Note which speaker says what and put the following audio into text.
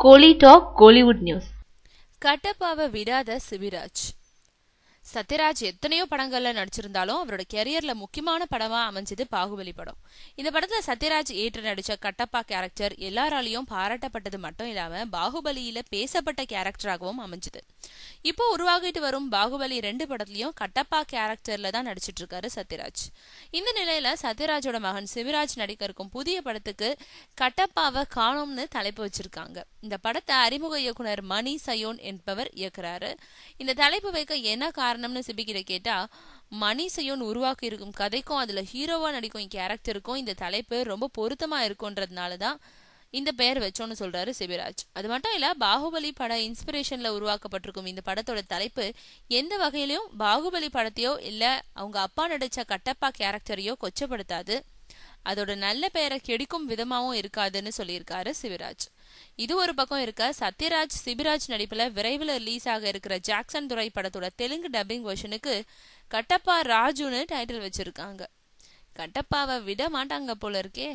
Speaker 1: கோலி talk Kollywood news.
Speaker 2: கட்டப்பாவை விடாத சிபிராஜ். சத்யராஜ் எத்தனையோ படங்கள்ல நடிச்சிருந்தாலும் அவரோட கெரியர்ல முக்கியமான படமா அமைஞ்சது பாகுபலி படம். இந்த படத்துல சத்யராஜ் ஏற்று நடிச்ச கட்டப்பா கேரக்டர் எல்லாராலையும் பாராட்டப்பட்டது மட்டும் இல்லாம பாகுபலியில பேசப்பட்ட கேரக்டராகவும் அமைஞ்சது. இப்போ உருவாகிட்டு வரும் பாகுபலி 2 படத்துலயும் கட்டப்பா கேரக்டர்ல தான் நடிச்சிட்டு இருக்காரு சத்யராஜ். இந்த நிலையில சத்யராஜோட மகன் சிபிராஜ் நடிக்க இருக்கும் புதிய படத்துக்கு கட்டப்பாவை காணோம்னு தலைப்பு வச்சிருக்காங்க. இந்த படத்தை அறிமுக இயக்குனர் மணி சயோன் என்பவர் இயக்குறாரு. இந்த தலைப்பு வைக்க என்ன காரணம்னு சிபிகிட்ட கேட்டா, மணி சயோன் உருவாக்கி இருக்கும் கதைக்கும் அதுல ஹீரோவா நடிக்கும் கேரக்டருக்கும் இந்த தலைப்பு ரொம்ப பொருத்தமா இருக்கும்ன்றதுனாலதான் இந்த பெயர் வச்சோன்னு சொல்றாரு சிபிராஜ். அது மட்டும் இல்ல, பாகுபலி பட இன்ஸ்பிரேஷன்ல உருவாக்கப்பட்டிருக்கும் இந்த படத்தோட தலைப்பு எந்த வகையிலும் பாகுபலி படத்தையோ இல்ல அவங்க அப்பா நடிச்ச கட்டப்பா கேரக்டரையோ கொச்சப்படுத்தாது, அதோட நல்ல பெயரை கெடுக்கும் விதமாவும் இருக்காதுன்னு சொல்லியிருக்காரு சிபிராஜ். இது ஒரு பக்கம் இருக்க, சத்யராஜ் சிபிராஜ் நடிப்புல விரைவில் ரிலீஸ் ஆக இருக்கிற ஜாக்சன் துரை படத்தோட தெலுங்கு டப்பிங் வெர்ஷனுக்கு கட்டப்பா ராஜுன்னு டைட்டில் வச்சிருக்காங்க. கட்டப்பாவை விட மாட்டாங்க போல இருக்கே.